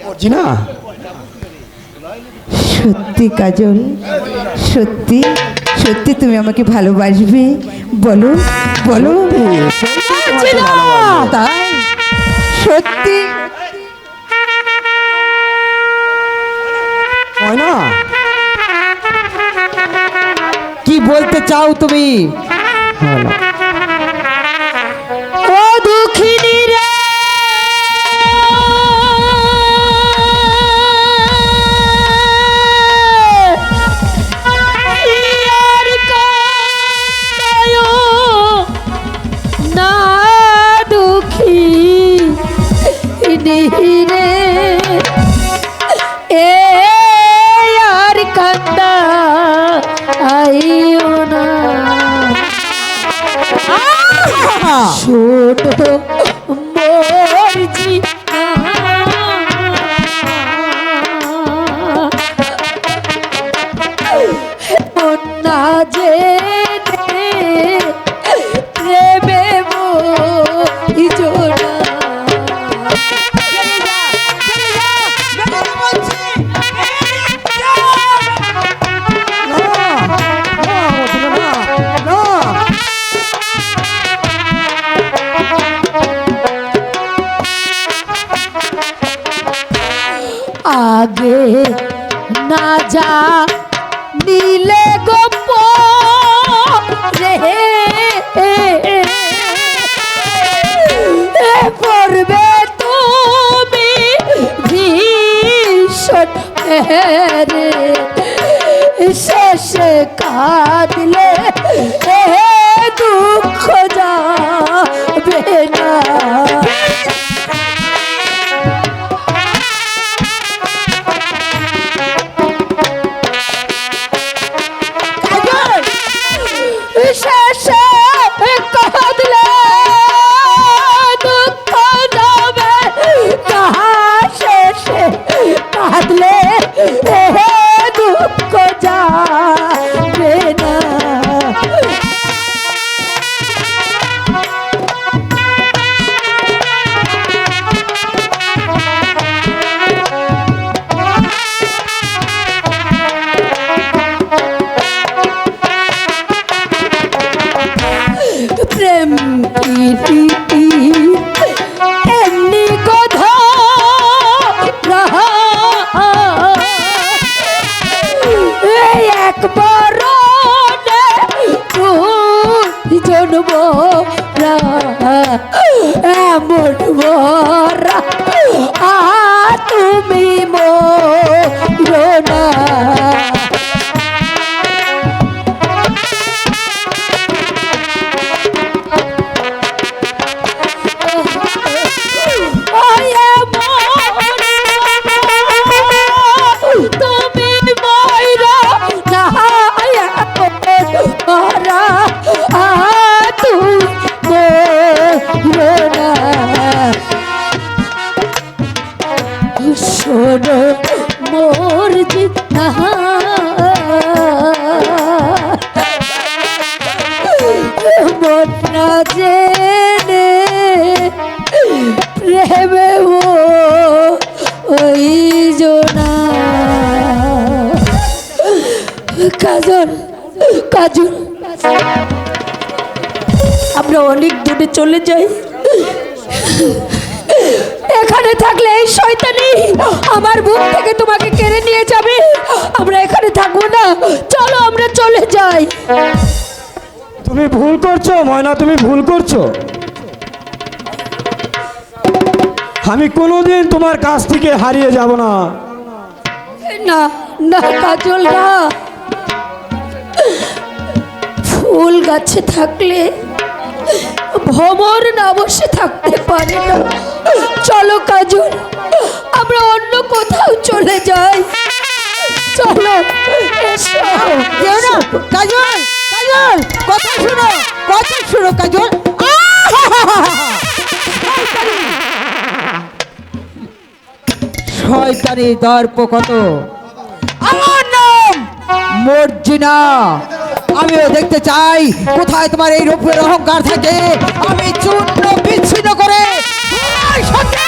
মর্জিনা, সত্যি কাজল, সত্যি সত্যি তুমি আমাকে ভালোবাসবে? বলো বলো। তাই সত্যি? ময়না, কি বলতে চাও তুমি? ও দুঃখিনী রে, আর কাঁদায় না দুঃখিনী রে, এ আর কাঁদাইও না। ছোট মর্জি না যে প্রেমে জোড়া আগে না যা নীলে গোপ রে পড়বে তুমি ভীষণ রে, শেষে কাঁদলে দুঃখ যাবে না। শেষে কাঁদলে দুঃখ যাবে, কাহা শেষে কাঁদলে দুঃখ যাবে না। প্রেম প্রীতি এমনি কথা একবার জন্ম এমন মরা তুমি মরো না। শোনো মোর জিতা মন না জেনে প্রেমে ওই জোনা। কাজল কাজল, আমরা অনেক দূরে চলে যাই। এখানে থাকলে এই শয়তানি আমার বুক থেকে তোমাকে কেড়ে নিয়ে যাবে। আমরা এখানে থাকবো না, চলো আমরা চলে যাই। তুমি ভুল করছো ময়না, তুমি ভুল করছো। আমি কোনোদিন তোমার কাছ থেকে হারিয়ে যাব না। না না কাজল না, ফুল গাছে থাকলে ভ্রমর না বসে থাকতে পারে না। চলো কাজল, আমরা অন্য কোথাও চলে যাই। চলো এসো। না কাজল, কাজল কথা শুনো, কথা শুনো কাজল। শয়তানি দর্প কত। আমার নাম মর্জিনা। আমিও দেখতে চাই কোথায় তোমার এই রূপের অহংকার থাকে। আমি চূর্ণ বিচ্ছিন্ন করে তোমার সাথে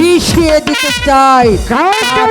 মিশিয়ে দিতে চাই। কাজটা